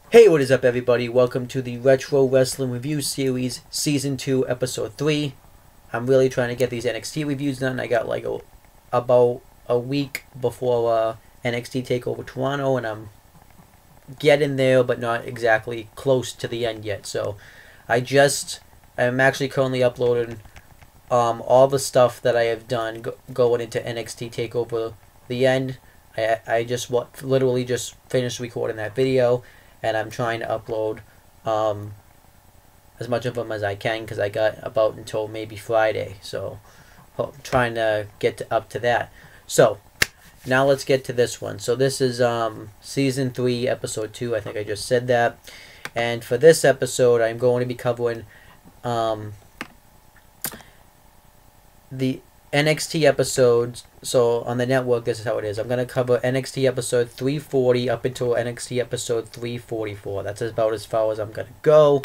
Hey, what is up, everybody? Welcome to the Retro Wrestling Review Series, Season 2, Episode 3. I'm really trying to get these NXT reviews done. I got about a week before NXT TakeOver Toronto, and I'm getting there, but not exactly close to the end yet. So I'm actually currently uploading all the stuff that I have done going into NXT TakeOver the end. I just literally just finished recording that video, and I'm trying to upload as much of them as I can because I got about until maybe Friday. So I'm trying to get up to that. So now let's get to this one. So this is Season 3, Episode 2. I think I just said that. And for this episode, I'm going to be covering the NXT episodes. So on the network, this is how it is. I'm going to cover NXT episode 340 up until NXT episode 344. That's about as far as I'm going to go.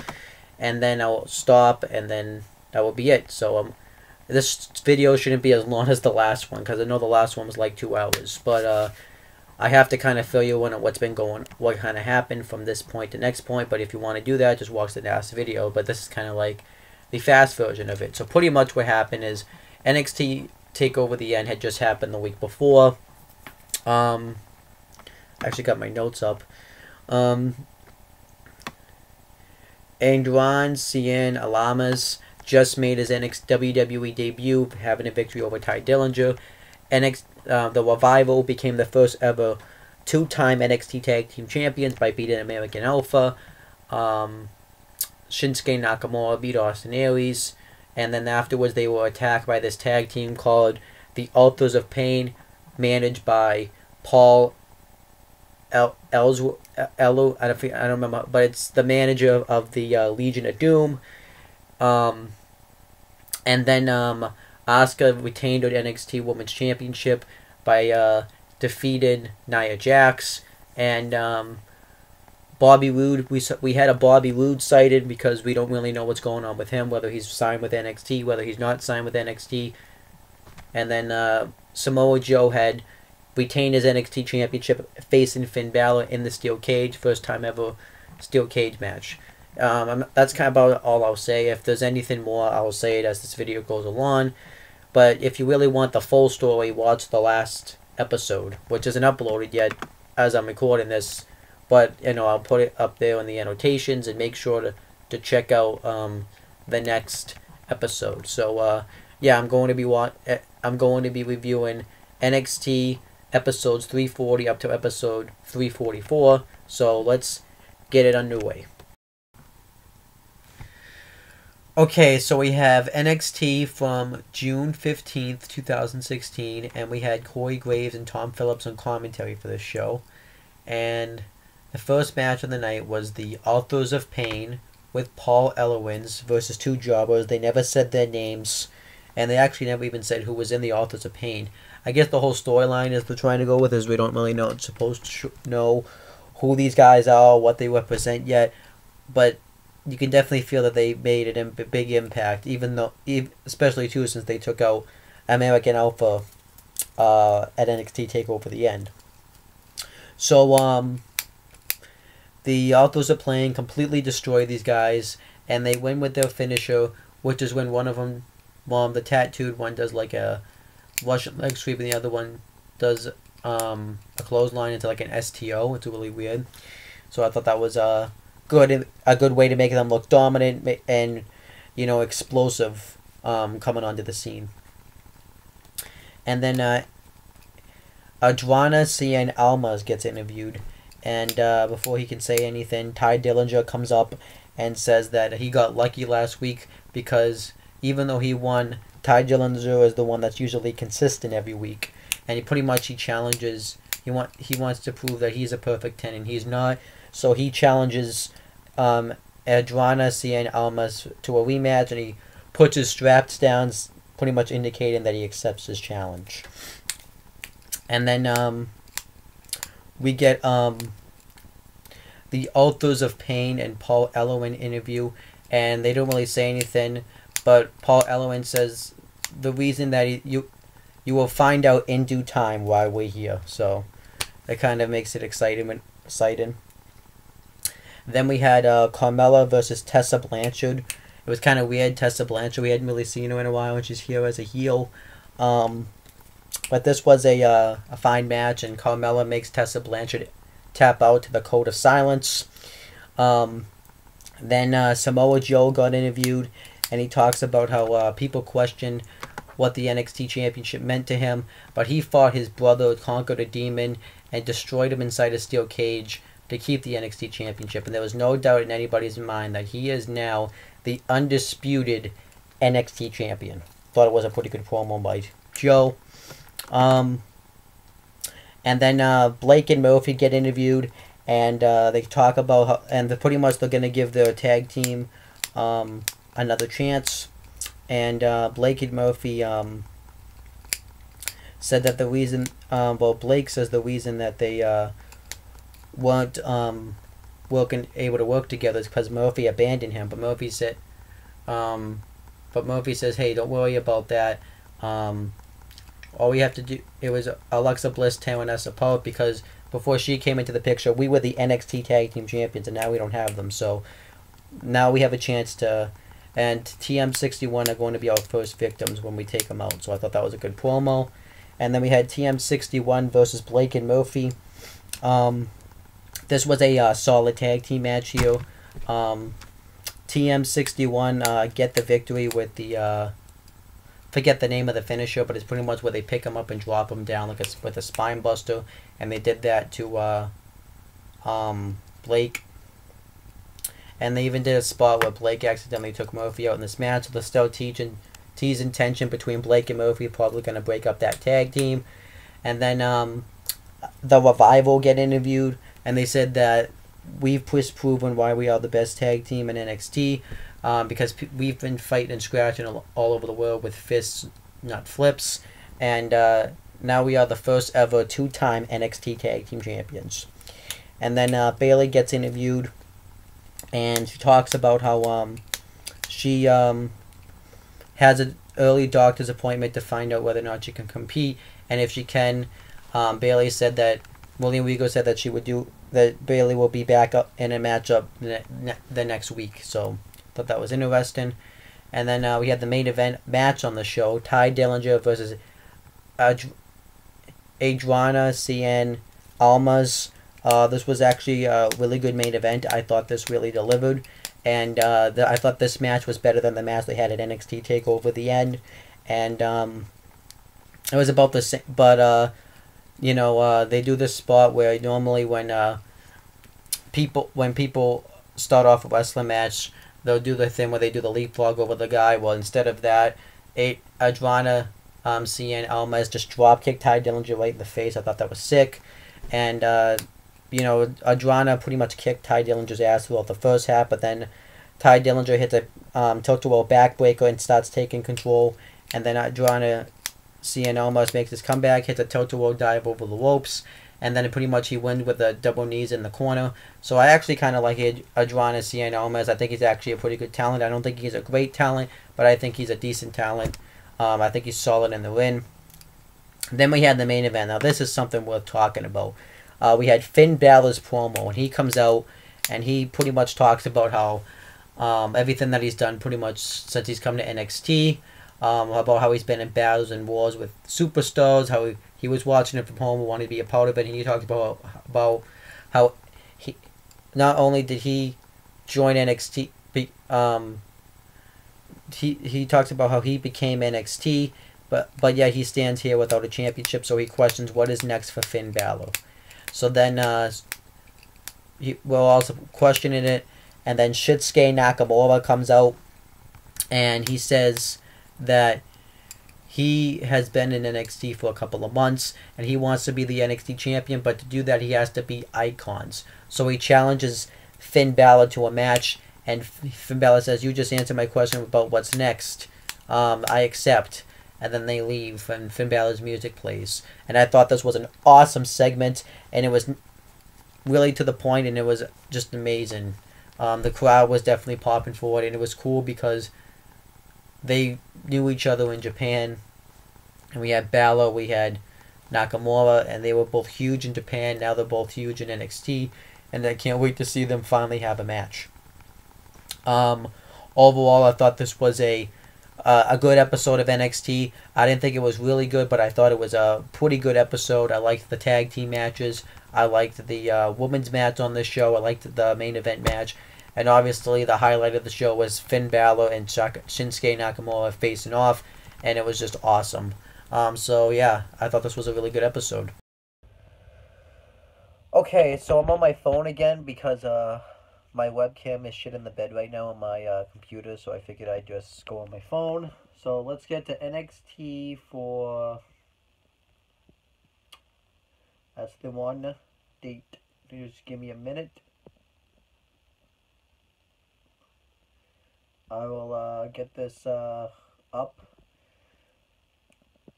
And then I'll stop, and then that will be it. So this video shouldn't be as long as the last one, because I know the last one was like 2 hours. But I have to kind of fill you in on what kind of happened from this point to next point. But if you want to do that, just watch the last video. But this is kind of like the fast version of it. So pretty much what happened is NXT TakeOver the End had just happened the week before. I actually got my notes up. Adrian Cien Almas just made his WWE debut, having a victory over Ty Dillinger. The Revival became the first ever two-time NXT Tag Team Champions by beating American Alpha. Shinsuke Nakamura beat Austin Aries. And then afterwards, they were attacked by this tag team called the Authors of Pain, managed by Paul Ellsworth. I don't remember, but it's the manager of the Legion of Doom. And then Asuka retained her NXT Women's Championship by defeating Nia Jax. And Bobby Roode, we had a Bobby Roode cited because we don't really know what's going on with him, whether he's signed with NXT, whether he's not signed with NXT. And then Samoa Joe had retained his NXT Championship facing Finn Balor in the steel cage, first time ever steel cage match. That's kind of about all I'll say. If there's anything more, I'll say it as this video goes along. But if you really want the full story, watch the last episode, which isn't uploaded yet as I'm recording this. But, I'll put it up there in the annotations, and make sure to check out the next episode. So, yeah, I'm going to be reviewing NXT episodes 340 up to episode 344. So, let's get it underway. Okay, so we have NXT from June 15th, 2016, and we had Corey Graves and Tom Phillips on commentary for this show. And the first match of the night was the Authors of Pain with Paul Ellowens versus two jobbers. They never said their names, and they actually never even said who was in the Authors of Pain. I guess the whole storyline is they're trying to go with is we don't really know, supposed to know who these guys are, what they represent yet, but you can definitely feel that they made a big impact, especially too since they took out American Alpha at NXT TakeOver the End. So, the Authors of Pain completely destroy these guys, and they win with their finisher, which is when one of them, the tattooed one, does like a Russian leg sweep, and the other one does a clothesline into like an STO. It's really weird. So I thought that was a good way to make them look dominant and explosive coming onto the scene. And then Adrian Cien Almas gets interviewed. And before he can say anything, Ty Dillinger comes up and says that he got lucky last week because even though he won, Ty Dillinger is the one that's usually consistent every week. And he challenges, he wants to prove that he's a perfect 10, and he's not. So he challenges Adrian Cien Almas to a rematch, and he puts his straps down, pretty much indicating that he accepts his challenge. And then we get the Authors of Pain and Paul Ellowens interview, and they don't really say anything, but Paul Ellowens says the reason that you will find out in due time why we're here. So that kind of makes it exciting. Then we had Carmella versus Tessa Blanchard. It was kind of weird. Tessa Blanchard, we hadn't really seen her in a while, and she's here as a heel. But this was a fine match, and Carmella makes Tessa Blanchard tap out to the Code of Silence. Then Samoa Joe got interviewed, and he talks about how people questioned what the NXT Championship meant to him, but he fought his brother, conquered a demon, and destroyed him inside a steel cage to keep the NXT Championship. And there was no doubt in anybody's mind that he is now the undisputed NXT Champion. Thought it was a pretty good promo by Joe. And then Blake and Murphy get interviewed, and they talk about how, and pretty much they're going to give their tag team another chance. And Blake and Murphy said that the reason, Blake says the reason that they weren't able to work together is because Murphy abandoned him. But Murphy said, hey, don't worry about that. All we have to do, it was Alexa Bliss tearing us apart, because before she came into the picture, we were the NXT Tag Team Champions, and now we don't have them. So now we have a chance to, and TM61 are going to be our first victims when we take them out. So I thought that was a good promo. And then we had TM61 versus Blake and Murphy. This was a solid tag team match here. TM61 get the victory with the, forget the name of the finisher, but it's pretty much where they pick him up and drop him down like with a spine buster, and they did that to Blake. And they even did a spot where Blake accidentally took Murphy out in this match. So they're still teasing tension between Blake and Murphy, probably going to break up that tag team. And then the Revival get interviewed, and they said that we've proven why we are the best tag team in NXT. Because we've been fighting and scratching all over the world with fists, not flips. And now we are the first ever two-time NXT Tag Team Champions. And then Bayley gets interviewed, and she talks about how she has an early doctor's appointment to find out whether or not she can compete. And if she can, Bayley said that, William Regal said that she would do, that Bayley will be back up in a matchup the next week. So thought that was interesting. And then we had the main event match on the show, Ty Dillinger versus Adriana Cien Almas. This was actually a really good main event. I thought this really delivered. And I thought this match was better than the match they had at NXT TakeOver the end. And it was about the same. But, they do this spot where normally when people start off a wrestling match, they'll do the thing where they do the leapfrog over the guy. Well, instead of that, Adriana Cien Almas just drop-kicked Ty Dillinger right in the face. I thought that was sick. And, Adriana pretty much kicked Ty Dillinger's ass throughout the first half, but then Ty Dillinger hits a tilt-a-whirl backbreaker and starts taking control. And then Adriana Cien Almas makes his comeback, hits a tilt-a-whirl dive over the ropes, and then pretty much he wins with the double knees in the corner. So I actually kind of like Adriana Cien Almas. I think he's actually a pretty good talent. I don't think he's a great talent, but I think he's a decent talent. I think he's solid in the ring. Then we had the main event. Now this is something worth talking about. We had Finn Balor's promo, and he comes out and he pretty much talks about how everything that he's done pretty much since he's come to NXT, about how he's been in battles and wars with superstars, how he was watching it from home and wanted to be a part of it, and he talked about how he not only did he join NXT, he talks about how he became NXT, but yet he stands here without a championship, so he questions what is next for Finn Balor. So then we're also questioning it, and then Shinsuke Nakamura comes out, and he says that he has been in NXT for a couple of months, and he wants to be the NXT champion, but to do that he has to beat icons. So he challenges Finn Balor to a match, and Finn Balor says, "You just answered my question about what's next. I accept." And then they leave, and Finn Balor's music plays. And I thought this was an awesome segment, and it was really to the point, and it was just amazing. The crowd was definitely popping for it, and it was cool because they knew each other in Japan. And we had Balor, we had Nakamura, and they were both huge in Japan. Now they're both huge in NXT. and I can't wait to see them finally have a match. Um, Overall, I thought this was a good episode of NXT. I didn't think it was really good, but I thought it was a pretty good episode. I liked the tag team matches. I liked the women's match on this show. I liked the main event match. And obviously, the highlight of the show was Finn Balor and Shinsuke Nakamura facing off, and it was just awesome. So, yeah, I thought this was a really good episode. Okay, so I'm on my phone again because my webcam is shit in the bed right now on my computer, so I figured I'd just go on my phone. So let's get to NXT for... That's the one date. Just give me a minute. I will get this up.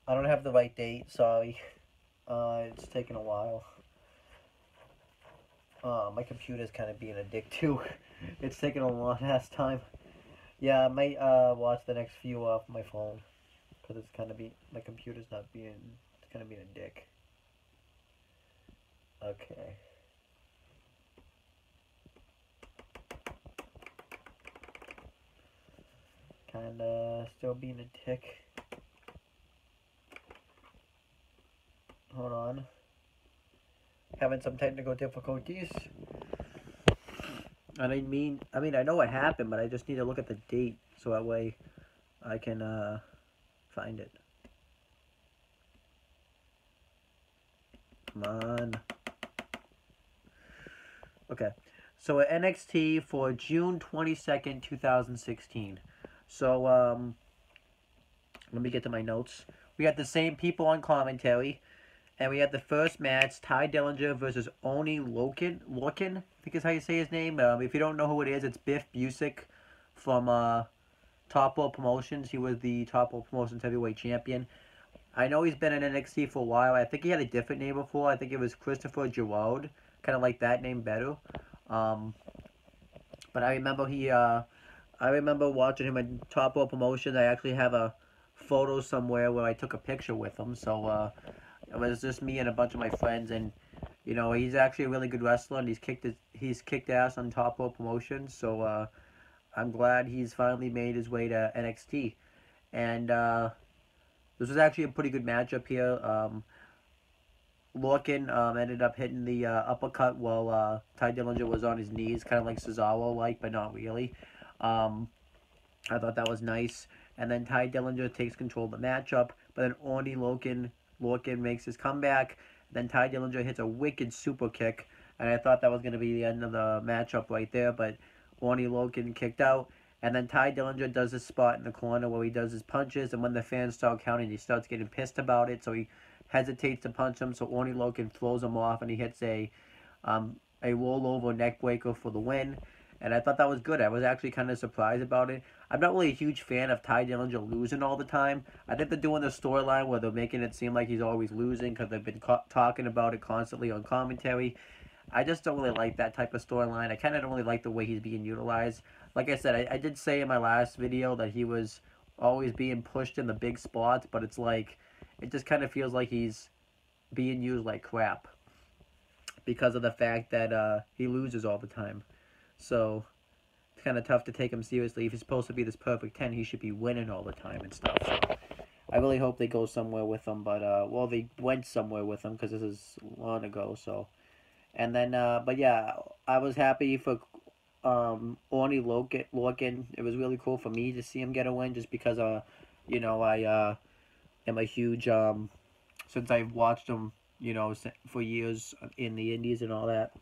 I don't have the right date, sorry. It's taking a while. My computer's kind of being a dick too. It's taking a long ass time. Yeah, I might watch the next few off my phone because it's kind of my computer's not being, it's kind of being a dick. Okay. Kind of still being a dick. Hold on. Having some technical difficulties. I mean, I know what happened, but I just need to look at the date so that way I can find it. Come on. Okay. So at NXT for June 22nd, 2016. So let me get to my notes. We had the same people on commentary. And we had the first match, Ty Dillinger versus Oni Lorcan, I think is how you say his name. If you don't know who it is, it's Biff Busick from Top Rope Promotions. He was the Top Rope Promotions Heavyweight Champion. I know he's been in NXT for a while. I think he had a different name before. I think it was Christopher Gerard. Kind of like that name better. But I remember I remember watching him in Top Rope Promotions. I actually have a photo somewhere where I took a picture with him. So, it was just me and a bunch of my friends, and you know he's actually a really good wrestler, and he's kicked ass on Top Rope Promotions. So I'm glad he's finally made his way to NXT, and this was actually a pretty good matchup here. Lorcan ended up hitting the uppercut while Ty Dillinger was on his knees, kind of like Cesaro-like, but not really. I thought that was nice. And then Ty Dillinger takes control of the matchup, but then Oni Lorcan makes his comeback. Then Ty Dillinger hits a wicked super kick, and I thought that was going to be the end of the matchup right there, but Oni Lorcan kicked out. And then Ty Dillinger does his spot in the corner where he does his punches, and when the fans start counting, he starts getting pissed about it, so he hesitates to punch him, so Oni Lorcan throws him off, and he hits a rollover neck breaker for the win. And I thought that was good. I was actually kind of surprised about it. I'm not really a huge fan of Ty Dillinger losing all the time. I think they're doing the storyline where they're making it seem like he's always losing because they've been talking about it constantly on commentary. I just don't really like that type of storyline. I kind of don't really like the way he's being utilized. Like I said, I did say in my last video that he was always being pushed in the big spots, but it's like, it just kind of feels like he's being used like crap because of the fact that he loses all the time. So it's kind of tough to take him seriously. If he's supposed to be this perfect 10, he should be winning all the time and stuff. So I really hope they go somewhere with him. But, well, they went somewhere with him because this is long ago. So, and then, but yeah, I was happy for Oni Lorcan. It was really cool for me to see him get a win just because, you know, I am a huge, since I've watched him, you know, for years in the Indies and all that.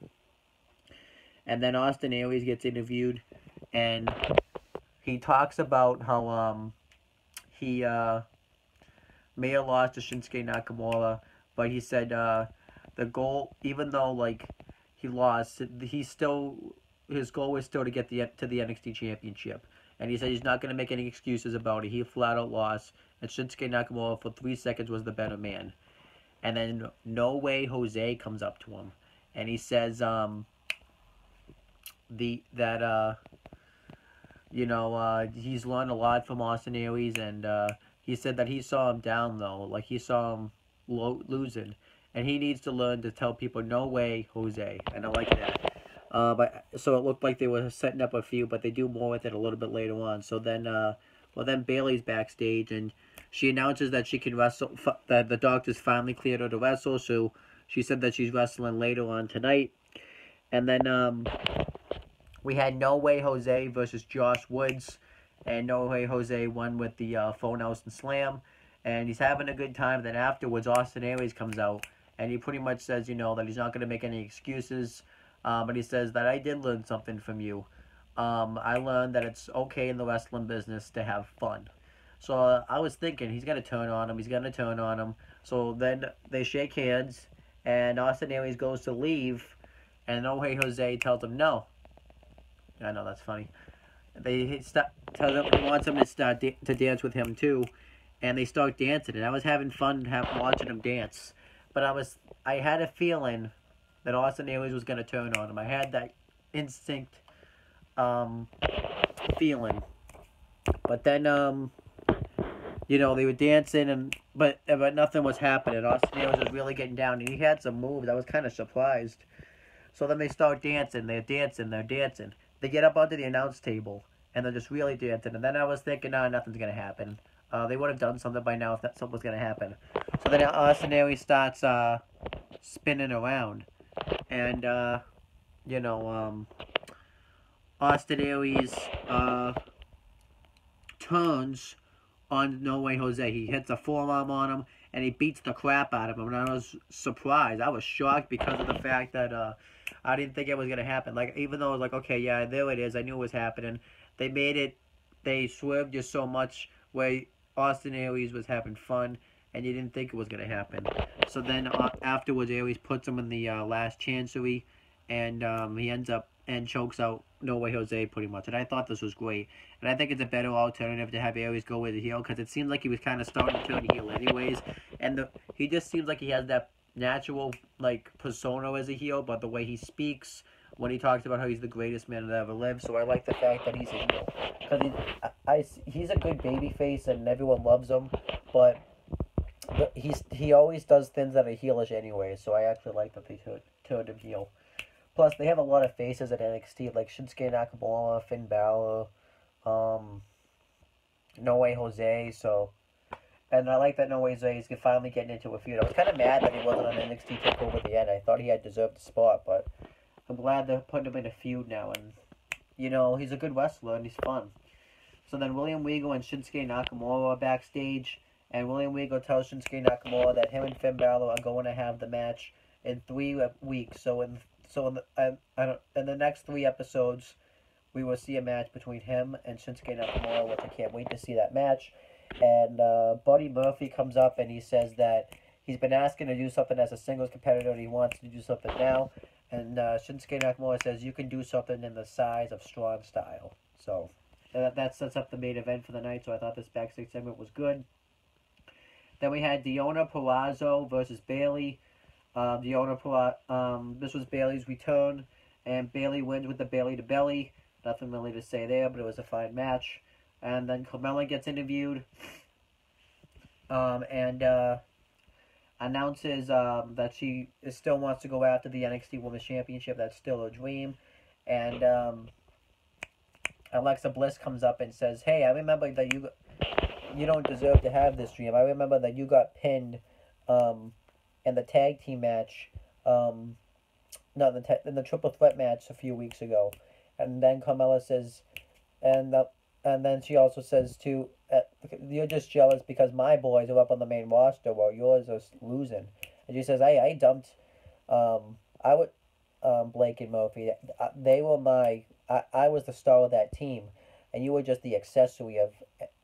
And then Austin Aries gets interviewed, and he talks about how he may have lost to Shinsuke Nakamura, but he said the goal, even though like he lost, his goal was still to get to the NXT Championship. And he said he's not going to make any excuses about it. He flat out lost, and Shinsuke Nakamura for 3 seconds was the better man. And then No Way Jose comes up to him, and he says you know, he's learned a lot from Austin Aries, and he said that he saw him down, though. Like, he saw him losing. and he needs to learn to tell people, no way, Jose. And I like that. But so it looked like they were setting up a few, but they do more with it a little bit later on. So then, then Bailey's backstage, and she announces that she can wrestle. That the doctors finally cleared her to wrestle. So she said that she's wrestling later on tonight. And then we had No Way Jose versus Josh Woods, and No Way Jose won with the phone house and slam, and he's having a good time. Then afterwards, Austin Aries comes out, and he pretty much says, that he's not going to make any excuses, but he says that I did learn something from you. I learned that it's okay in the wrestling business to have fun. So I was thinking he's going to turn on him. He's going to turn on him. So then they shake hands, and Austin Aries goes to leave, and No Way Jose tells him no. I know, that's funny. Tells him he wants him to start to dance with him too, and they start dancing. And I was having fun watching them dance, but I had a feeling that Austin Aries was gonna turn on him. I had that instinct feeling, but then they were dancing, but nothing was happening. Austin Aries was really getting down, and he had some moves. I was kind of surprised. So then they start dancing. They're dancing. They get up onto the announce table, and they're just really dancing. And then I was thinking, nothing's going to happen. They would have done something by now if something was going to happen. So then Austin Aries starts spinning around. And, Austin Aries turns on No Way Jose. He hits a forearm on him, and he beats the crap out of him. And I was surprised. I was shocked because of the fact that I didn't think it was going to happen. Like, even though I was like, okay, yeah, there it is. I knew it was happening. They swerved just so much where Austin Aries was having fun, and you didn't think it was going to happen. So then afterwards, Aries puts him in the last chancery, and he ends up and chokes out No Way Jose pretty much. And I thought this was great. And I think it's a better alternative to have Aries go with the heel, because it seems like he was kind of starting to turn heel anyways. And he just seems like he has that natural persona as a heel, but the way he speaks when he talks about how he's the greatest man that ever lived. So I like the fact that he's a heel, because he's a good baby face and everyone loves him, but he always does things that are heelish anyway. So I actually like that they turned him heel. Plus, they have a lot of faces at NXT, like Shinsuke Nakamura, Finn Balor, No Way Jose, so... And I like that No Way Jose is finally getting into a feud. I was kind of mad that he wasn't on NXT TakeOver at the end. I thought he had deserved the spot, but I'm glad they're putting him in a feud now. And, he's a good wrestler and he's fun. So then William Regal and Shinsuke Nakamura are backstage, and William Regal tells Shinsuke Nakamura that him and Finn Balor are going to have the match in 3 weeks. So in the next 3 episodes, we will see a match between him and Shinsuke Nakamura, which I can't wait to see that match. And Buddy Murphy comes up and he says that he's been asking to do something as a singles competitor and he wants to do something now. And Shinsuke Nakamura says you can do something in the size of Strong Style. So that sets up the main event for the night. So I thought this backstage segment was good. Then we had Deonna Purrazzo versus Bayley. This was Bayley's return, and Bayley wins with the Bayley to belly. Nothing really to say there, but it was a fine match. And then Carmella gets interviewed, and announces that she still wants to go after the NXT Women's Championship. That's still a dream. And Alexa Bliss comes up and says, "Hey, I remember that you don't deserve to have this dream. I remember that you got pinned in the tag team match, in the triple threat match a few weeks ago." And then Carmella says, and then she also says too, you're just jealous because my boys are up on the main roster while yours are losing. And she says, I dumped, Blake and Murphy. They were I was the star of that team, and you were just the accessory of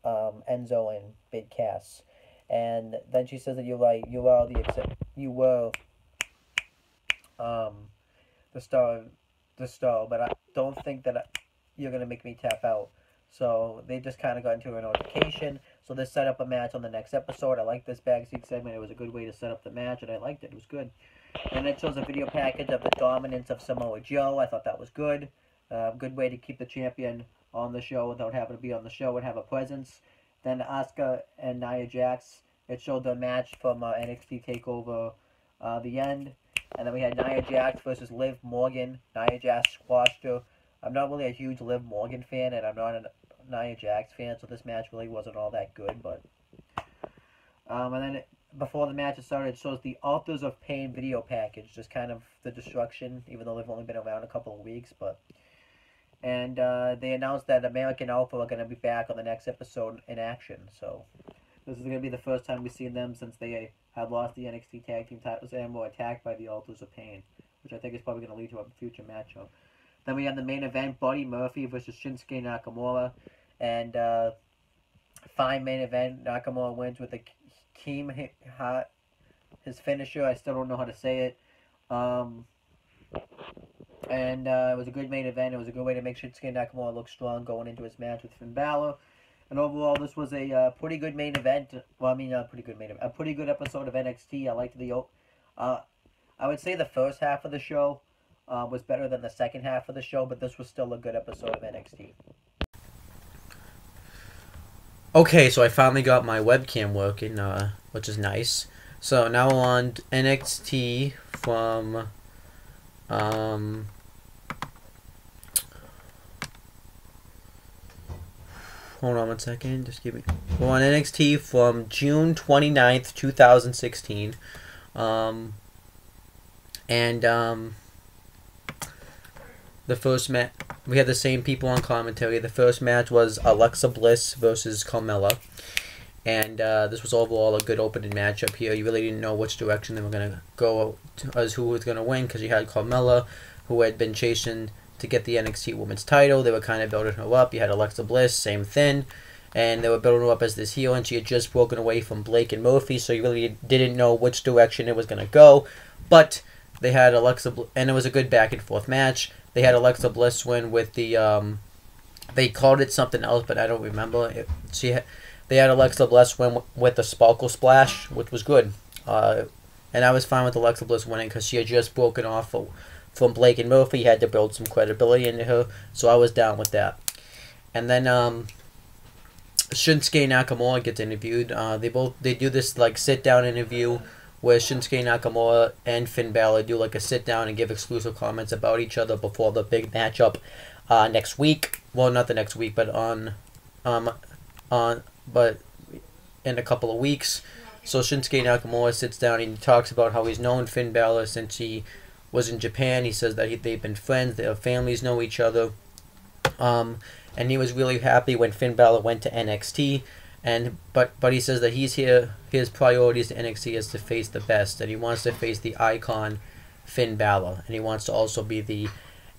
Enzo and Big Cass. And then she says that you were the star, but I don't think that you're gonna make me tap out. So they just kind of got into an altercation. So they set up a match on the next episode. I like this backstage segment. It was a good way to set up the match, and I liked it. It was good. And it shows a video package of the dominance of Samoa Joe. I thought that was good. Good way to keep the champion on the show without having to be on the show and have a presence. Then Asuka and Nia Jax. It showed the match from NXT TakeOver the end. And then we had Nia Jax versus Liv Morgan. Nia Jax squashed her. I'm not really a huge Liv Morgan fan, and I'm not a Nia Jax fan, so this match really wasn't all that good. But and then before the match started, it shows the Authors of Pain video package, just kind of the destruction, even though they've only been around a couple of weeks. But and they announced that American Alpha are going to be back on the next episode in action. So this is going to be the first time we've seen them since they had lost the NXT Tag Team titles and were attacked by the Authors of Pain, which I think is probably going to lead to a future matchup. Then we have the main event, Buddy Murphy versus Shinsuke Nakamura. And fine main event. Nakamura wins with a Keem Hot, his finisher. I still don't know how to say it. And it was a good main event. It was a good way to make Shinsuke Nakamura look strong going into his match with Finn Balor. And overall, this was a pretty good main event. Well, I mean, a pretty good main event. A pretty good episode of NXT. I liked the... I would say the first half of the show was better than the second half of the show, but this was still a good episode of NXT. Okay, so I finally got my webcam working, which is nice. So now on NXT from... hold on one second, just give me... We're on NXT from June 29th, 2016. The first match, we had the same people on commentary. The first match was Alexa Bliss versus Carmella. And this was overall a good opening matchup here. You really didn't know which direction they were going to go as who was going to win, because you had Carmella, who had been chasing to get the NXT Women's title. They were kind of building her up. You had Alexa Bliss, same thing. And they were building her up as this heel, and she had just broken away from Blake and Murphy, so you really didn't know which direction it was going to go. But they had Alexa Bliss, and it was a good back-and-forth match. They had Alexa Bliss win with the, they called it something else, but I don't remember. They had Alexa Bliss win with the Sparkle Splash, which was good. And I was fine with Alexa Bliss winning because she had just broken off from Blake and Murphy. Had to build some credibility into her, so I was down with that. And then Shinsuke Nakamura gets interviewed. They do this like sit-down interview where Shinsuke Nakamura and Finn Balor do like a sit-down and give exclusive comments about each other before the big matchup next week. Well, not the next week, but but in a couple of weeks. So Shinsuke Nakamura sits down and he talks about how he's known Finn Balor since he was in Japan. He says that they've been friends, their families know each other. And he was really happy when Finn Balor went to NXT. But he says that his priorities to NXT is to face the best, and he wants to face the icon Finn Balor, and he wants to also be the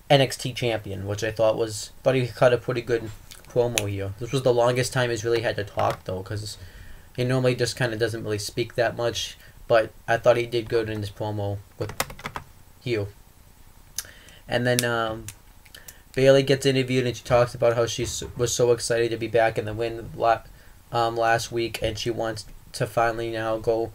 NXT champion, which I thought was, but he cut a pretty good promo here. This was the longest time he's really had to talk though, because he normally just kind of doesn't really speak that much, but I thought he did good in his promo with Hugh. And then Bayley gets interviewed and she talks about how she was so excited to be back in the win last week, and she wants to finally now go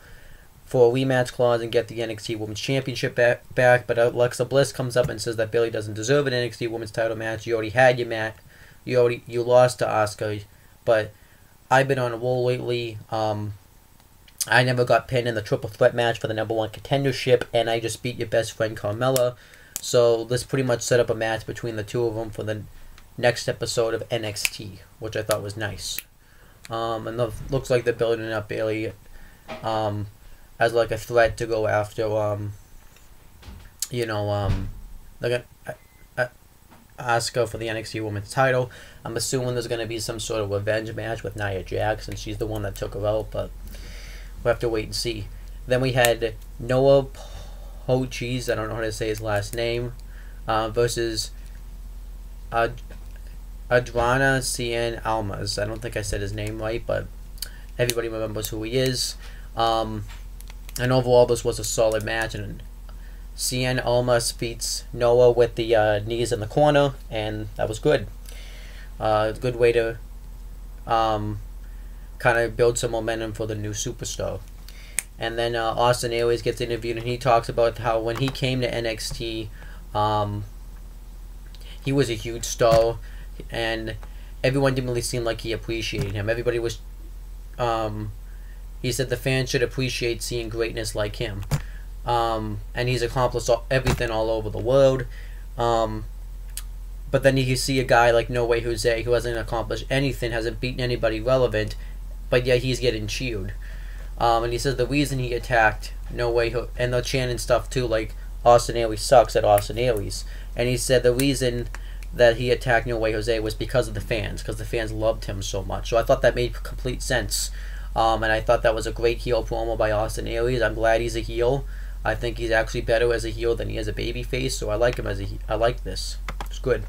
for a rematch clause and get the NXT Women's Championship back. But Alexa Bliss comes up and says that Bayley doesn't deserve an NXT Women's title match. You already had your match. You lost to Asuka, but I've been on a roll lately. I never got pinned in the triple threat match for the #1 contendership, and I just beat your best friend Carmella. So this pretty much set up a match between the two of them for the next episode of NXT, which I thought was nice. And looks like they're building up Bayley as like a threat to go after they're gonna Asuka for the NXT Women's title. I'm assuming there's gonna be some sort of revenge match with Nia Jax, and she's the one that took her out, but we'll have to wait and see. Then we had Noah Pochis, I don't know how to say his last name, versus Adrana Cien Almas. I don't think I said his name right, but everybody remembers who he is. And overall, this was a solid match, and Cien Almas beats Noah with the knees in the corner, and that was good. Good way to kind of build some momentum for the new superstar. And then Austin Aries gets interviewed, and he talks about how when he came to NXT, he was a huge star, and everyone didn't really seem like he appreciated him. Everybody was, he said the fans should appreciate seeing greatness like him. and he's accomplished everything all over the world. But then you see a guy like No Way Jose, who hasn't accomplished anything, hasn't beaten anybody relevant, but yet he's getting cheered. And he says the reason he attacked No Way and the chanting stuff too, like Austin Aries sucks at Austin Aries. And he said the reason that he attacked No Way Jose was because of the fans, because the fans loved him so much. So I thought that made complete sense. And I thought that was a great heel promo by Austin Aries. I'm glad he's a heel. I think he's actually better as a heel than he is a babyface, so I like him as a heel. I like this. It's good.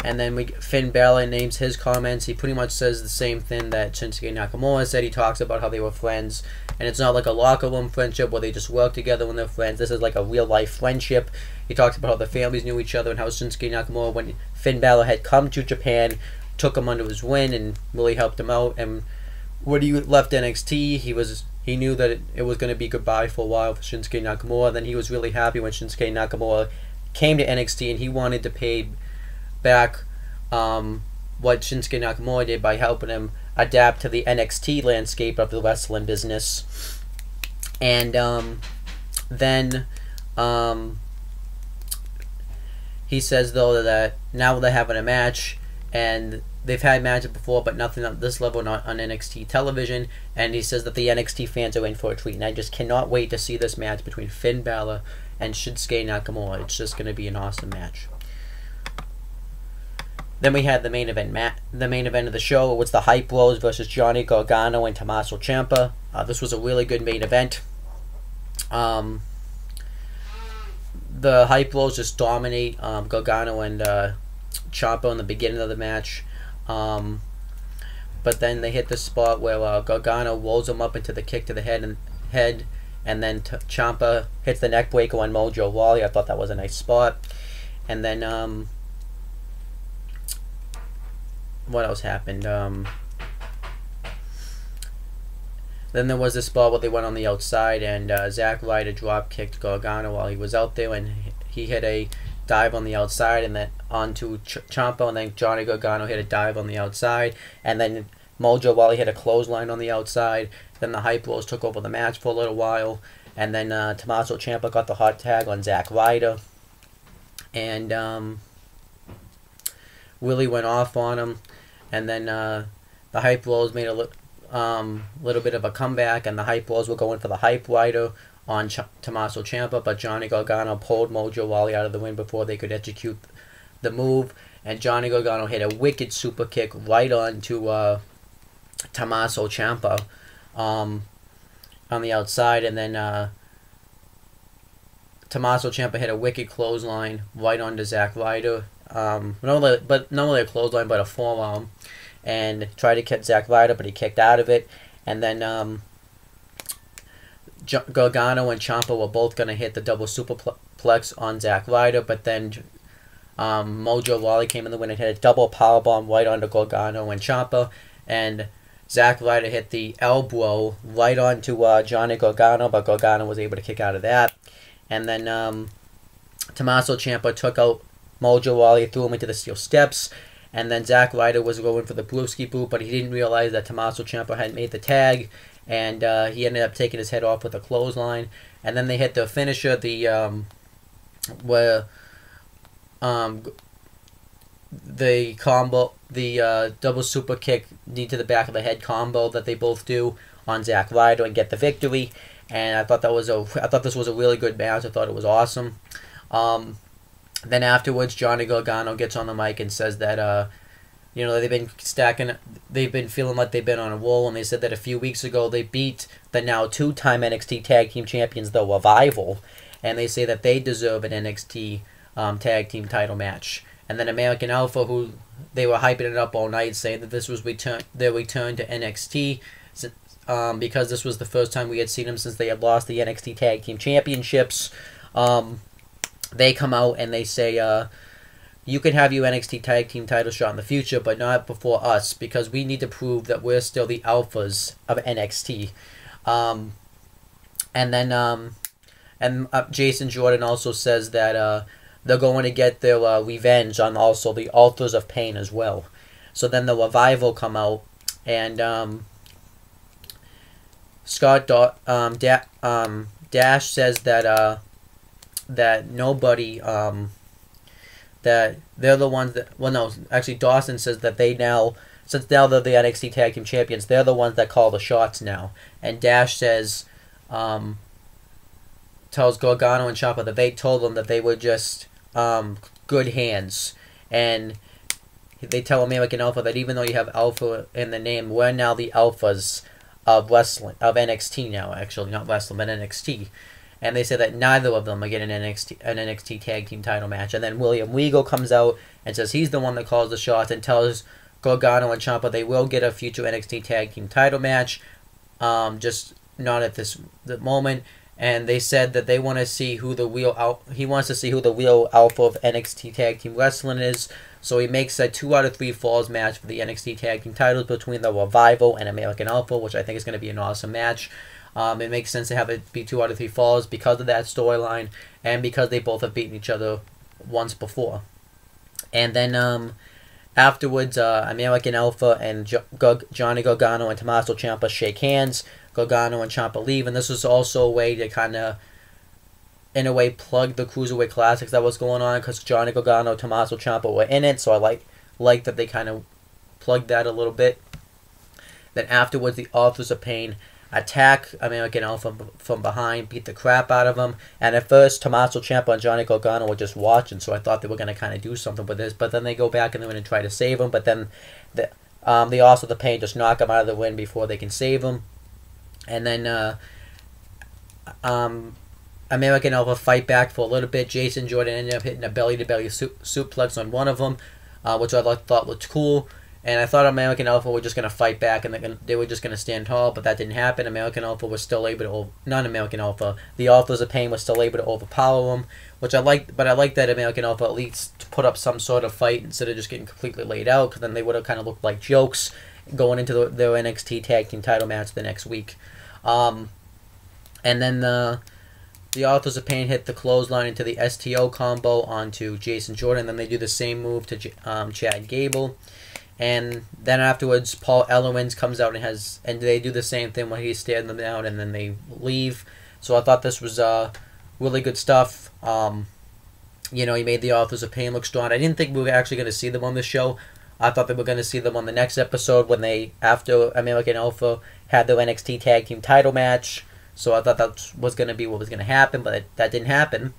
And then Finn Balor names his comments. He pretty much says the same thing that Shinsuke Nakamura said. He talks about how they were friends, and it's not like a locker room friendship where they just work together when they're friends. This is like a real life friendship. He talks about how the families knew each other and how Shinsuke Nakamura, when Finn Balor had come to Japan, took him under his wing and really helped him out. And when he left NXT, he knew that it was going to be goodbye for a while for Shinsuke Nakamura. Then he was really happy when Shinsuke Nakamura came to NXT, and he wanted to pay back what Shinsuke Nakamura did by helping him adapt to the NXT landscape of the wrestling business. And then he says, though, that now they're having a match, and they've had matches before, but nothing at this level, not on NXT television. And he says that the NXT fans are in for a treat, and I just cannot wait to see this match between Finn Balor and Shinsuke Nakamura. It's just going to be an awesome match. Then we had the main event. The main event of the show was the Hype Bros versus Johnny Gargano and Tommaso Ciampa. This was a really good main event. The Hype Bros just dominate Gargano and Ciampa in the beginning of the match. But then they hit the spot where Gargano rolls him up into the kick to the head, and then Ciampa hits the neck breaker on Mojo Rawley. I thought that was a nice spot. And then what else happened? Then there was this spot where they went on the outside, and Zack Ryder drop kicked Gargano while he was out there, and he hit a dive on the outside, and then onto Ciampa, and then Johnny Gargano hit a dive on the outside, and then Mojo Rawley hit a clothesline on the outside. Then the Hype Bros took over the match for a little while, and then Tommaso Ciampa got the hot tag on Zack Ryder, and Willie went off on him, and then the Hype Bros made a little bit of a comeback, and the Hype Bros were going for the Hype Rider on Tommaso Ciampa, but Johnny Gargano pulled Mojo Rawley out of the ring before they could execute the move, and Johnny Gargano hit a wicked super kick right onto Tommaso Ciampa on the outside, and then Tommaso Ciampa hit a wicked clothesline right onto Zack Ryder, but not only a clothesline but a forearm, and tried to kick Zack Ryder, but he kicked out of it. And then Gargano and Ciampa were both going to hit the double superplex on Zack Ryder, but then Mojo Rawley came in the win and hit a double powerbomb right onto Gargano and Ciampa, and Zack Ryder hit the elbow right onto Johnny Gargano, but Gargano was able to kick out of that. And then Tommaso Ciampa took out Mojo Rawley, threw him into the steel steps, and then Zack Ryder was going for the Brewski boot, but he didn't realize that Tommaso Ciampa hadn't made the tag, and he ended up taking his head off with a clothesline. And then they hit the finisher, the combo, the double super kick knee to the back of the head combo that they both do on Zack Ryder and get the victory. And I thought this was a really good match. I thought it was awesome. Then afterwards, Johnny Gargano gets on the mic and says that they've been feeling like they've been on a roll, and they said that a few weeks ago they beat the now two-time NXT Tag Team Champions, the Revival, and they say that they deserve an NXT Tag Team title match. And then American Alpha, who they were hyping it up all night, saying that this was their return to NXT, because this was the first time we had seen them since they had lost the NXT Tag Team Championships. They come out and they say, you can have your NXT Tag Team title shot in the future, but not before us, because we need to prove that we're still the alphas of NXT. And then Jason Jordan also says that they're going to get their revenge on also the Authors of Pain as well. So then the Revival come out, and Dash says that that nobody that they're the ones that, well, no, actually Dawson says that they now, since now they're the NXT Tag Team Champions, they're the ones that call the shots now. And Dash says, tells Gargano and Ciampa that they told them that they were just good hands. And they tell American Alpha that even though you have Alpha in the name, we're now the Alphas of wrestling, of NXT now, actually, not wrestling, but NXT. And they say that neither of them are getting an NXT Tag Team title match. And then William Regal comes out and says he's the one that calls the shots and tells Gargano and Ciampa they will get a future NXT Tag Team title match, just not at the moment. And they said that they want to see who the real he wants to see who the real alpha of NXT Tag Team Wrestling is. So he makes a 2 out of 3 falls match for the NXT Tag Team titles between the Revival and American Alpha, which I think is going to be an awesome match. It makes sense to have it be 2 out of 3 falls because of that storyline and because they both have beaten each other once before. And then afterwards, American Alpha and Johnny Gargano and Tommaso Ciampa shake hands. Gargano and Ciampa leave, and this was also a way to kind of, in a way, plug the Cruiserweight Classics that was going on, because Johnny Gargano and Tommaso Ciampa were in it, so I like that they kind of plugged that a little bit. Then afterwards, the Authors of Pain attack American Alpha from behind, beat the crap out of him, and at first, Tommaso Ciampa and Johnny Gargano were just watching, so I thought they were going to kind of do something with this, but then they go back and they're going to try to save him, but then the Authors of the Pain just knock him out of the ring before they can save him. And then American Alpha fight back for a little bit. Jason Jordan ended up hitting a belly-to-belly suplex on one of them, which I thought looked cool. And I thought American Alpha were just going to fight back and they were just going to stand tall, but that didn't happen. American Alpha was still able to... Not American Alpha. The Authors of Pain was still able to overpower them, which I liked. But I liked that American Alpha at least put up some sort of fight instead of just getting completely laid out, because then they would have kind of looked like jokes going into their NXT Tag Team title match the next week. And then the Authors of Pain hit the clothesline into the STO combo onto Jason Jordan. Then they do the same move to Chad Gable. And then afterwards, Paul Ellowens comes out and they do the same thing when he's staring them down, and then they leave. So I thought this was really good stuff. You know, he made the Authors of Pain look strong. I didn't think we were actually going to see them on the show. I thought they were going to see them on the next episode after American Alpha had their NXT Tag Team title match. So I thought that was going to be what was going to happen, but that didn't happen.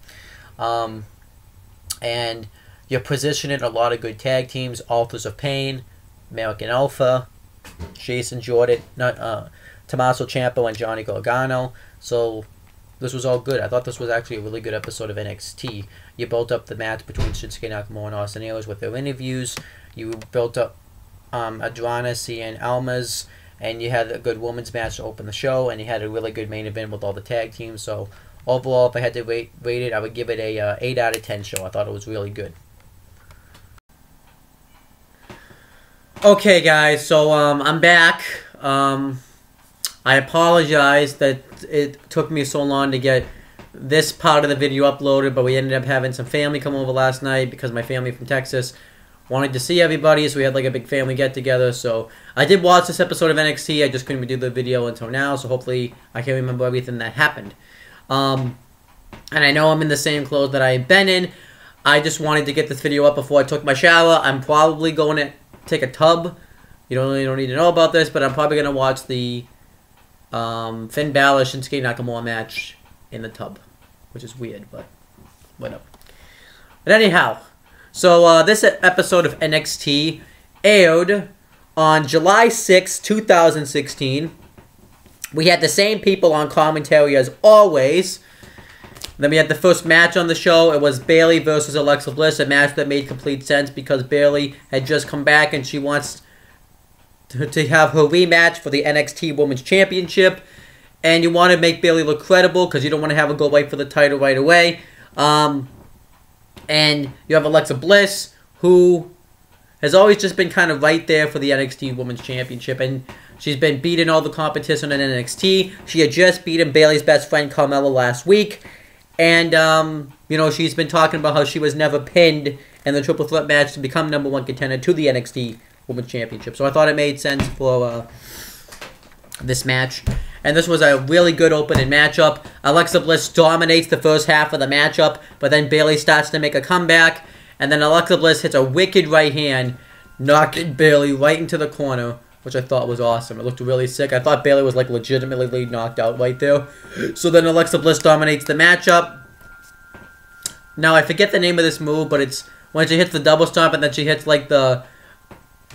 And you're positioning a lot of good tag teams: Authors of Pain, American Alpha, Jason Jordan, Tommaso Ciampa, and Johnny Gargano. So this was all good. I thought this was actually a really good episode of NXT. You built up the match between Shinsuke Nakamura and Austin Aries with their interviews. You built up Adrana, Cien Almas, and you had a good women's match to open the show, and you had a really good main event with all the tag teams. So overall, if I had to rate it, I would give it a 8 out of 10 show. I thought it was really good. Okay, guys, so I'm back. I apologize that it took me so long to get this part of the video uploaded, but we ended up having some family come over last night because my family from Texas wanted to see everybody, so we had like a big family get-together. So I did watch this episode of NXT. I just couldn't do the video until now, so hopefully I can remember everything that happened. And I know I'm in the same clothes that I've been in. I just wanted to get this video up before I took my shower. I'm probably going to take a tub. You don't need to know about this, but I'm probably going to watch the Finn Balor Shinsuke Nakamura match in the tub, which is weird, but whatever. But anyhow, so this episode of NXT aired on July 6, 2016. We had the same people on commentary as always. Then we had the first match on the show. It was Bayley versus Alexa Bliss, a match that made complete sense because Bayley had just come back and she wants to have her rematch for the NXT Women's Championship. And you want to make Bayley look credible because you don't want to have her go right for the title right away. And you have Alexa Bliss, who has always just been kind of right there for the NXT Women's Championship. And she's been beating all the competition in NXT. She had just beaten Bayley's best friend Carmella last week. And, you know, she's been talking about how she was never pinned in the triple threat match to become #1 contender to the NXT Women's Championship. So I thought it made sense for this match. and this was a really good opening matchup. Alexa Bliss dominates the first half of the matchup, but then Bayley starts to make a comeback, and then Alexa Bliss hits a wicked right hand, knocking Bayley right into the corner, which I thought was awesome. It looked really sick. I thought Bayley was like legitimately knocked out right there. So then Alexa Bliss dominates the matchup. Now I forget the name of this move, but it's when she hits the double stomp and then she hits like the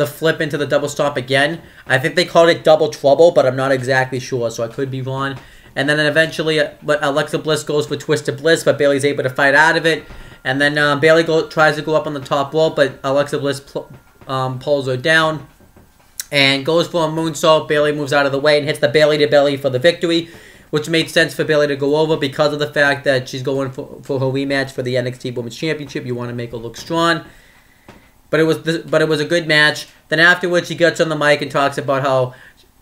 flip into the double stomp again. I think they called it double trouble, but I'm not exactly sure, so I could be wrong. And then eventually, but Alexa Bliss goes for Twisted Bliss, but Bayley's able to fight out of it. And then Bayley tries to go up on the top rope, but Alexa Bliss pulls her down and goes for a moonsault. Bayley moves out of the way and hits the Bayley to belly for the victory, which made sense for Bayley to go over because of the fact that she's going for her rematch for the NXT Women's Championship. You want to make her look strong. But it was a good match. Then afterwards, she gets on the mic and talks about how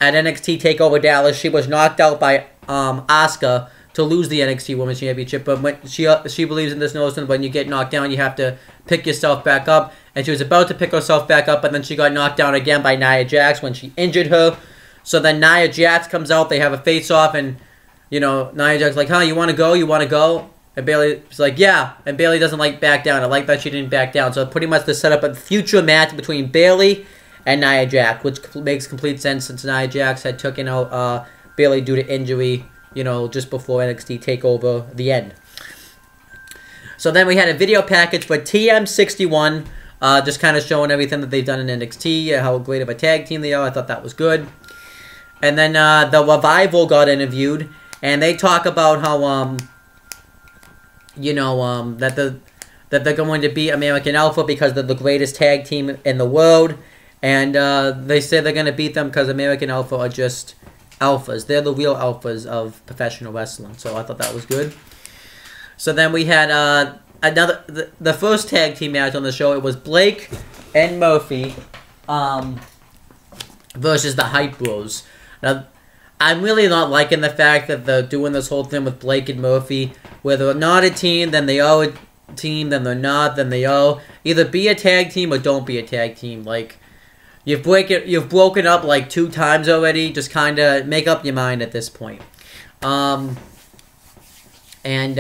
at NXT TakeOver Dallas, she was knocked out by Asuka to lose the NXT Women's Championship. But when she believes in this notion, when you get knocked down, you have to pick yourself back up. And she was about to pick herself back up, and then she got knocked down again by Nia Jax when she injured her. So then Nia Jax comes out. They have a face-off, and Nia Jax is like, huh, you want to go? You want to go? And Bayley's like, yeah. And Bayley doesn't back down. I like that she didn't back down. So pretty much to set up a future match between Bayley and Nia Jax, which makes complete sense since Nia Jax had taken out Bayley due to injury, just before NXT TakeOver the end. So then we had a video package for TM61, just kind of showing everything that they've done in NXT, how great of a tag team they are. I thought that was good. And then the Revival got interviewed, and they talk about how that they're going to beat American Alpha because they're the greatest tag team in the world, and they say they're going to beat them because American Alpha are just alphas. They're the real alphas of professional wrestling. So I thought that was good. So then we had the first tag team match on the show. It was Blake and Murphy versus the Hype Bros. Now, I'm really not liking the fact that they're doing this whole thing with Blake and Murphy, where they're not a team, then they are a team, then they're not, then they are. Either be a tag team or don't be a tag team. Like, you've broken up like 2 times already. Just kind of make up your mind at this point. Blake and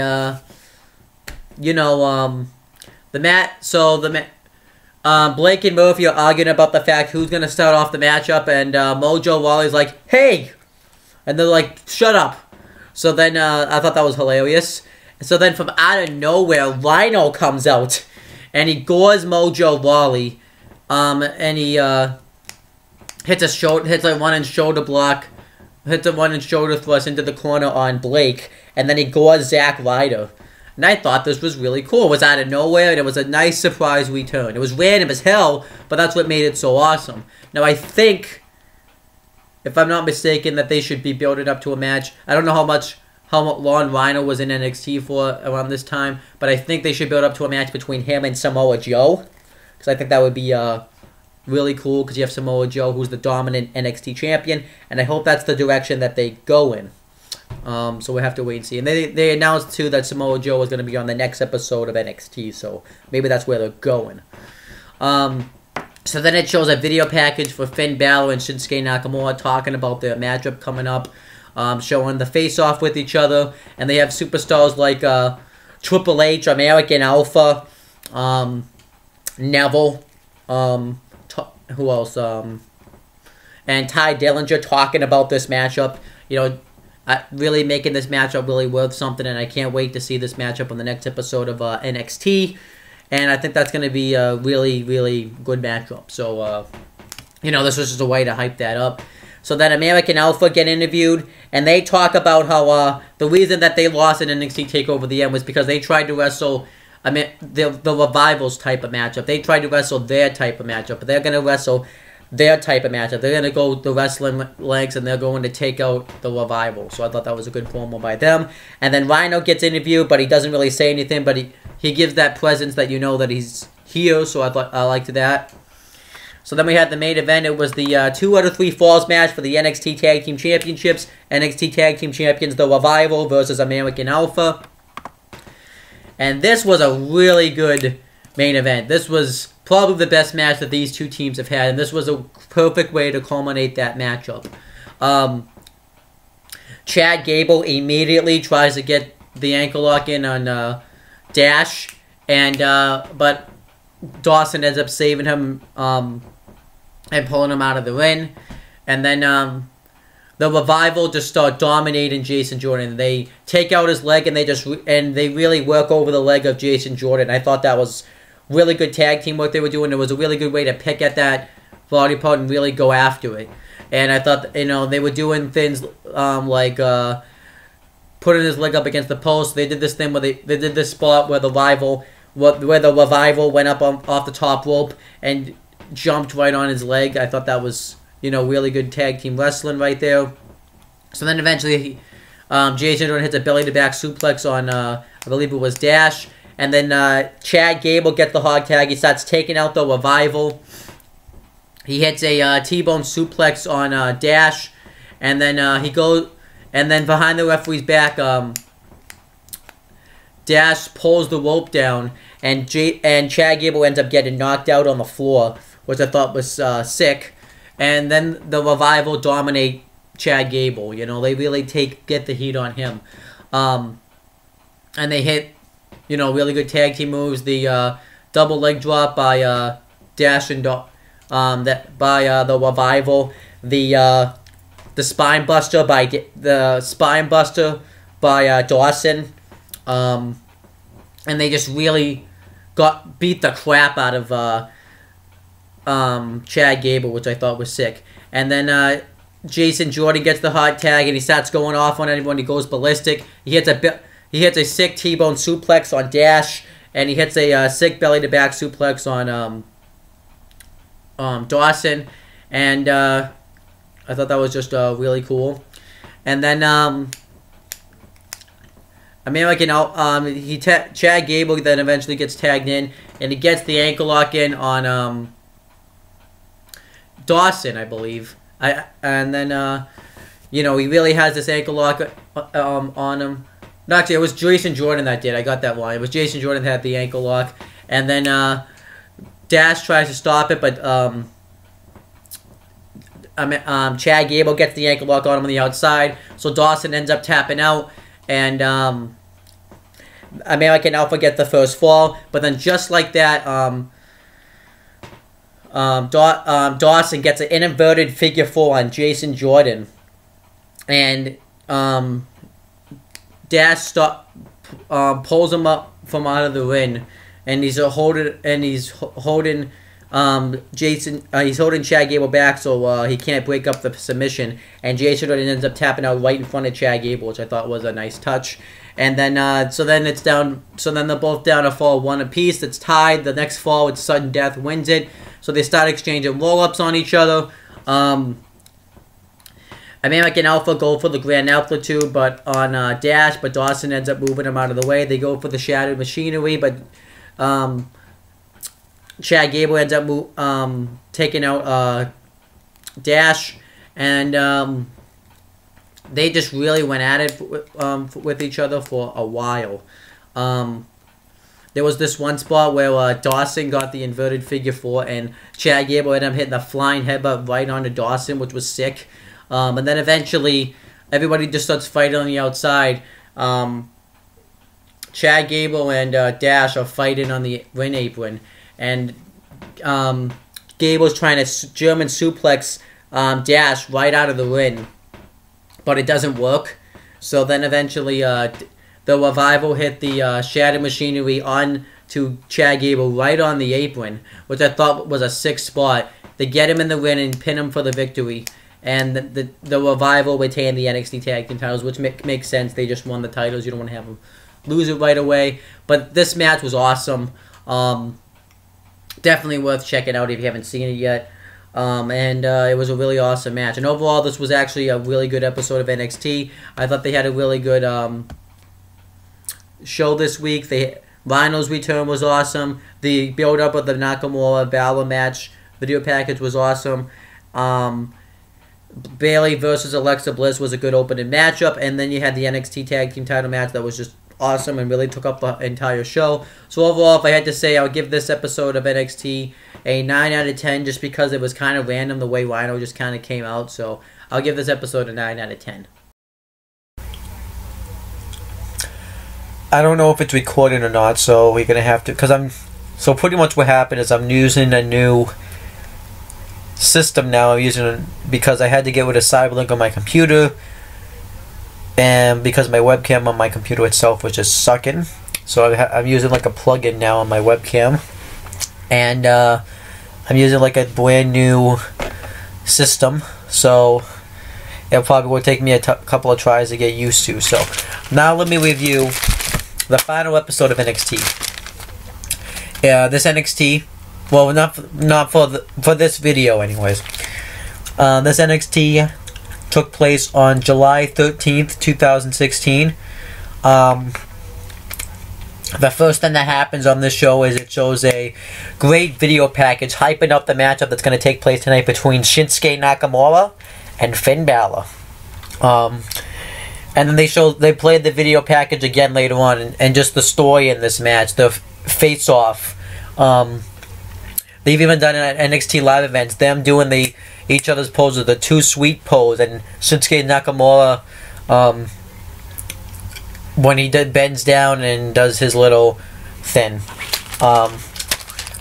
Murphy are arguing about the fact who's going to start off the matchup, and Mojo Rawley's like, hey! And they're like, shut up. So then, I thought that was hilarious. So then from out of nowhere, Rhino comes out, and he gores Mojo Rawley, and he hits a one-inch shoulder block, hits a one-inch shoulder thrust into the corner on Blake, and then he gores Zack Ryder. And I thought this was really cool. It was out of nowhere, and it was a nice surprise return. It was random as hell, but that's what made it so awesome. Now, I think, if I'm not mistaken, that they should be building up to a match. I don't know how long Rhino was in NXT for around this time, but I think they should build up to a match between him and Samoa Joe, because I think that would be really cool, because you have Samoa Joe, who's the dominant NXT champion, and I hope that's the direction that they go in. So we'll have to wait and see. And they announced, too, that Samoa Joe was going to be on the next episode of NXT, so maybe that's where they're going. So then it shows a video package for Finn Balor and Shinsuke Nakamura talking about their matchup coming up, showing the face-off with each other, and they have superstars like Triple H, American Alpha, Neville, who else, and Ty Dillinger talking about this matchup, really making this matchup really worth something, and I can't wait to see this matchup on the next episode of NXT. And I think that's going to be a really, really good matchup. So, this was just a way to hype that up. So then American Alpha get interviewed, and they talk about how the reason that they lost in NXT TakeOver the end was because they tried to wrestle the Revival's type of matchup. They tried to wrestle their type of matchup, but they're going to wrestle their type of matchup. They're going to go the wrestling legs, and they're going to take out the Revival. So I thought that was a good promo by them. And then Rhino gets interviewed, but he doesn't really say anything, but he gives that presence that that he's here, so I liked that. So then we had the main event. It was the 2 out of 3 falls match for the NXT Tag Team Championships. NXT Tag Team Champions, The Revival versus American Alpha. And this was a really good main event. This was probably the best match that these two teams have had, and this was a perfect way to culminate that matchup. Chad Gable immediately tries to get the ankle lock in on Dash, and but Dawson ends up saving him and pulling him out of the ring. And then the Revival just start dominating Jason Jordan. They take out his leg and they really work over the leg of Jason Jordan. I thought that was really good tag team work they were doing. It was a really good way to pick at that body part and really go after it. And I thought, they were doing things like putting his leg up against the post. They did this thing where they did this spot where the Revival went up off the top rope and jumped right on his leg. I thought that was, really good tag team wrestling right there. So then eventually, Jason Jordan hits a belly-to-back suplex on, I believe it was Dash. And then Chad Gable gets the hog tag. He starts taking out the Revival. He hits a T-bone suplex on Dash. And then he goes... And then behind the referee's back, Dash pulls the rope down. And Chad Gable ends up getting knocked out on the floor, which I thought was sick. And then the Revival dominate Chad Gable. They really get the heat on him. And they hit, really good tag team moves. The double leg drop by Dash and the Revival. The spine buster by Dawson. And they just really beat the crap out of Chad Gable, which I thought was sick. And then Jason Jordan gets the hot tag and he starts going off on everyone. He goes ballistic. He hits a sick T-bone suplex on Dash, and he hits a sick belly to back suplex on Dawson. And I thought that was just really cool. And then Chad Gable then eventually gets tagged in, and he gets the ankle lock in on Dawson, I believe. And then he really has this ankle lock on him. No, actually, it was Jason Jordan that did. I got that wrong. It was Jason Jordan that had the ankle lock, and then Dash tries to stop it, but Chad Gable gets the ankle lock on him on the outside, so Dawson ends up tapping out, and American Alpha get the first fall, but then just like that, Dawson gets an inverted figure 4 on Jason Jordan, and Dash pulls him up from out of the ring, and he's holding he's holding Chad Gable back so he can't break up the submission, and Jason Jordan ends up tapping out right in front of Chad Gable, which I thought was a nice touch. And then so then they're both down a fall 1 apiece. It's tied. The next fall, it's sudden death wins it. So they start exchanging roll-ups on each other. American Alpha go for the Grand Amplitude, but on Dash, but Dawson ends up moving him out of the way. They go for the Shattered Machinery, but Chad Gable ends up taking out Dash, and they just really went at it with each other for a while. There was this one spot where Dawson got the inverted figure 4, and Chad Gable ended up hitting the flying headbutt right onto Dawson, which was sick. And then eventually, everybody just starts fighting on the outside. Chad Gable and Dash are fighting on the ring apron, and Gable's trying to German suplex Dash right out of the ring, but it doesn't work. So then eventually, the Revival hit the Shattered Machinery on to Chad Gable right on the apron, which I thought was a sick spot. They get him in the ring and pin him for the victory. And the Revival retain the NXT Tag Team titles, which makes sense. They just won the titles. You don't want to have them lose it right away. But this match was awesome. Definitely worth checking out if you haven't seen it yet. It was a really awesome match. And overall, this was actually a really good episode of NXT. I thought they had a really good show this week. Rhino's return was awesome. The build-up of the Nakamura Balor match video package was awesome. Bayley versus Alexa Bliss was a good opening matchup, and then you had the NXT Tag Team title match that was just awesome and really took up the entire show. So overall, if I had to say, I would give this episode of NXT a 9 out of 10 just because it was kind of random the way Rhino just kind of came out. So I'll give this episode a 9 out of 10. I don't know if it's recording or not, so we're gonna have to, so pretty much what happened is I'm using a new system now. I'm using, because I had to get rid of Cyberlink on my computer, and because my webcam on my computer itself was just sucking, so I'm using like a plug-in now on my webcam, and I'm using like a brand new system, so it probably will take me a couple of tries to get used to. So now let me review the final episode of NXT. This NXT, well, not for this video, anyways. This NXT took place on July 13th, 2016. The first thing that happens on this show is it shows a great video package hyping up the matchup that's going to take place tonight between Shinsuke Nakamura and Finn Balor. And then they played the video package again later on, and just the story in this match, the face-off. They've even done it at NXT live events, them doing each other's poses, the Too Sweet pose, and Shinsuke Nakamura, when he bends down and does his little thing.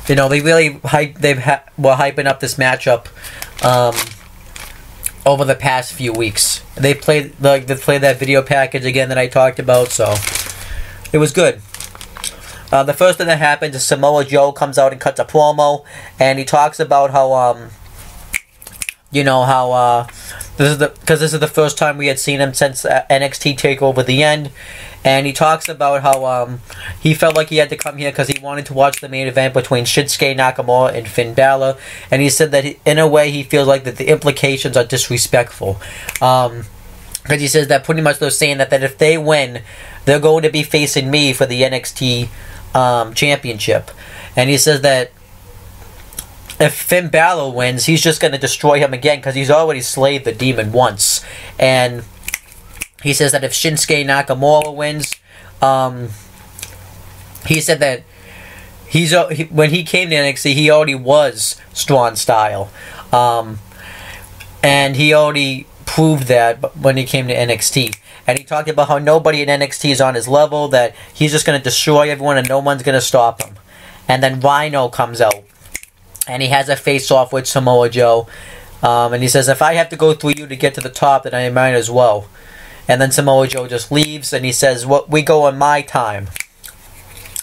You know, they really were hyping up this matchup over the past few weeks. They played that video package again that I talked about, so it was good. The first thing that happens is Samoa Joe comes out and cuts a promo, and he talks about how this is the first time we had seen him since NXT TakeOver the End, and he talks about how he felt like he had to come here because he wanted to watch the main event between Shinsuke Nakamura and Finn Balor, and he said that in a way he feels like that the implications are disrespectful, because he says that pretty much they're saying that if they win, they're going to be facing me for the NXT championship, and he says that if Finn Balor wins, he's just going to destroy him again because he's already slayed the demon once. And he says that if Shinsuke Nakamura wins, he said that when he came to NXT, he already was Strong Style. And he already proved that when he came to NXT. And he talked about how nobody in NXT is on his level, that he's just going to destroy everyone and no one's going to stop him. And then Rhino comes out, and he has a face-off with Samoa Joe. And he says, if I have to go through you to get to the top, then I might as well. And then Samoa Joe just leaves, and he says, we go on my time.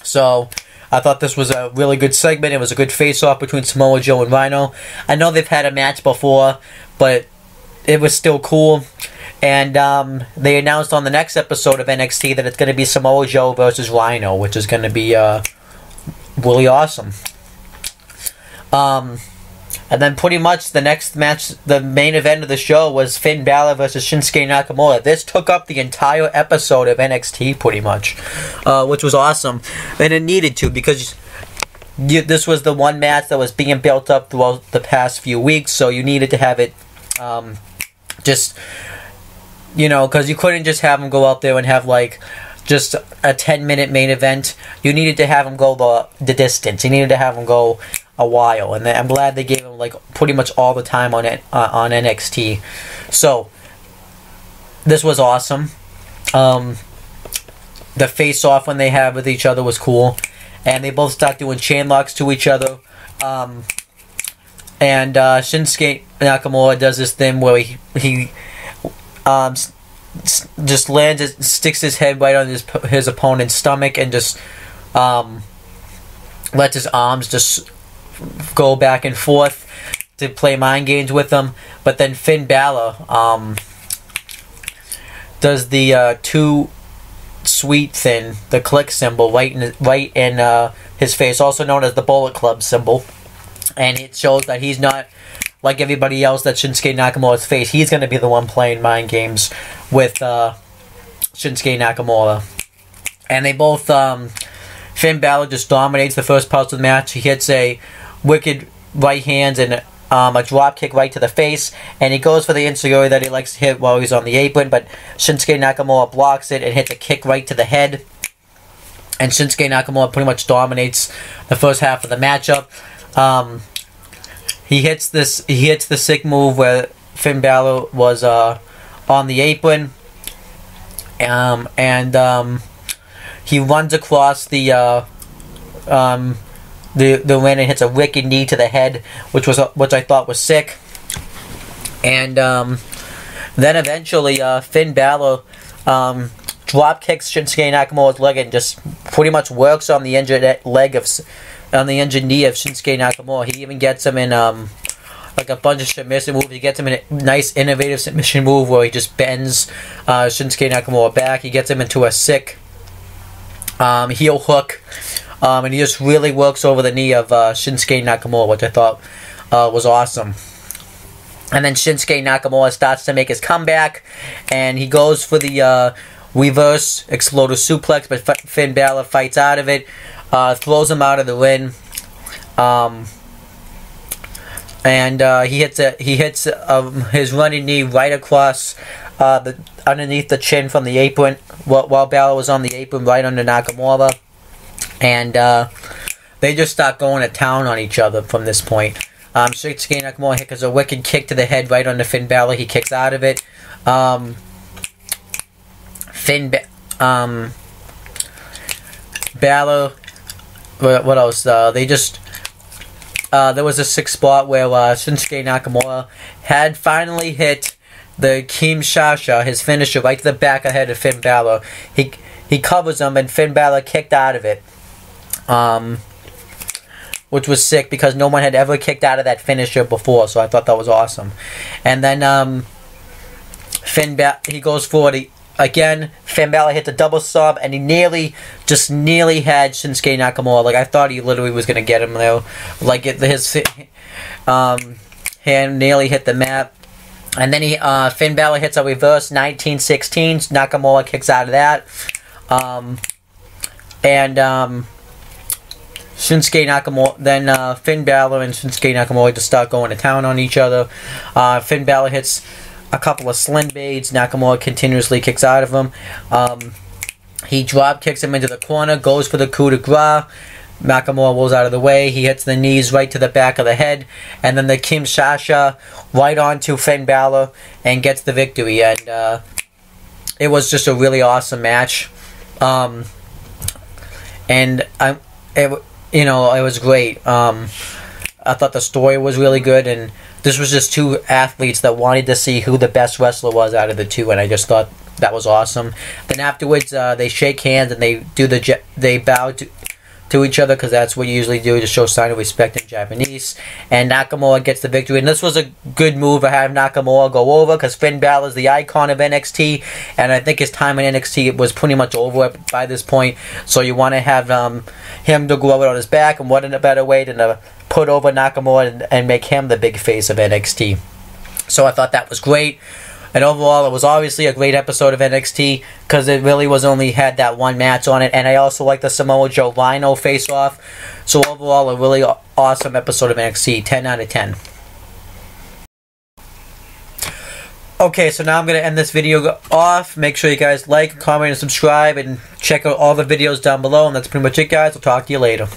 So I thought this was a really good segment. It was a good face-off between Samoa Joe and Rhino. I know they've had a match before, but it was still cool. And they announced on the next episode of NXT that it's going to be Samoa Joe versus Rhino, which is going to be really awesome. And then pretty much the next match, the main event of the show, was Finn Balor versus Shinsuke Nakamura. This took up the entire episode of NXT pretty much, which was awesome. And it needed to, because this was the one match that was being built up throughout the past few weeks, so you needed to have it just, because you couldn't just have them go out there and have like just a 10-minute main event. You needed to have them go the distance. You needed to have them go a while, and I'm glad they gave him like pretty much all the time on NXT. So this was awesome. The face-off when they had with each other was cool, and they both start doing chain locks to each other. And Shinsuke Nakamura does this thing where he just lands, sticks his head right on his opponent's stomach, and just lets his arms just go back and forth to play mind games with them. But then Finn Balor does the Too Sweet thing, the click symbol, right in his face, also known as the Bullet Club symbol. And it shows that he's not like everybody else that Shinsuke Nakamura's face. He's going to be the one playing mind games with Shinsuke Nakamura. And they both, Finn Balor just dominates the first part of the match. He hits a wicked right hand and a drop kick right to the face, and he goes for the enziguri that he likes to hit while he's on the apron, but Shinsuke Nakamura blocks it and hits a kick right to the head. And Shinsuke Nakamura pretty much dominates the first half of the matchup. He hits the sick move where Finn Balor was on the apron, and he runs across the ring and hits a wicked knee to the head, which I thought was sick. And then eventually Finn Balor drop kicks Shinsuke Nakamura's leg and just pretty much works on the injured knee of Shinsuke Nakamura. He even gets him in like a bunch of submission moves. He gets him in a nice innovative submission move where he just bends Shinsuke Nakamura back. He gets him into a sick heel hook, and he just really works over the knee of Shinsuke Nakamura, which I thought was awesome. And then Shinsuke Nakamura starts to make his comeback, and he goes for the reverse explosive suplex, but Finn Balor fights out of it, throws him out of the ring, and he hits his running knee right across underneath the chin from the apron while Balor was on the apron right under Nakamura, and they just start going to town on each other from this point. Shinsuke Nakamura hits a wicked kick to the head right under Finn Balor. He kicks out of it. Balor. What else? There was a sick spot where Shinsuke Nakamura had finally hit the Kinshasa, his finisher, right to the back of the head of Finn Balor. He covers him, and Finn Balor kicked out of it. Which was sick because no one had ever kicked out of that finisher before, so I thought that was awesome. And then he goes forward again. Finn Balor hits a double sub, and he nearly had Shinsuke Nakamura. Like, I thought he literally was gonna get him there. Like, his hand nearly hit the mat. And then Finn Balor hits a reverse 1916. Nakamura kicks out of that. Shinsuke Nakamura, then Finn Balor and Shinsuke Nakamura just start going to town on each other. Finn Balor hits a couple of sling blades. Nakamura continuously kicks out of him. He drop kicks him into the corner, goes for the coup de grace. Nakamura rolls out of the way. He hits the knees right to the back of the head, and then the Kinshasa right onto Finn Balor and gets the victory. And it was just a really awesome match. It was great. I thought the story was really good, and this was just two athletes that wanted to see who the best wrestler was out of the two, and I just thought that was awesome. Then afterwards, they shake hands and they bow to each other, because that's what you usually do to show sign of respect in Japanese. And Nakamura gets the victory, and this was a good move to have Nakamura go over, because Finn Balor is the icon of NXT, and I think his time in NXT was pretty much over by this point. So you want to have him to go over on his back, and what a better way than to put over Nakamura and make him the big face of NXT. So I thought that was great. And overall, it was obviously a great episode of NXT because it really had that one match on it. And I also like the Samoa Joe Rhino face-off. So overall, a really awesome episode of NXT. 10 out of 10. Okay, so now I'm going to end this video off. Make sure you guys like, comment, and subscribe. And check out all the videos down below. And that's pretty much it, guys. I'll talk to you later.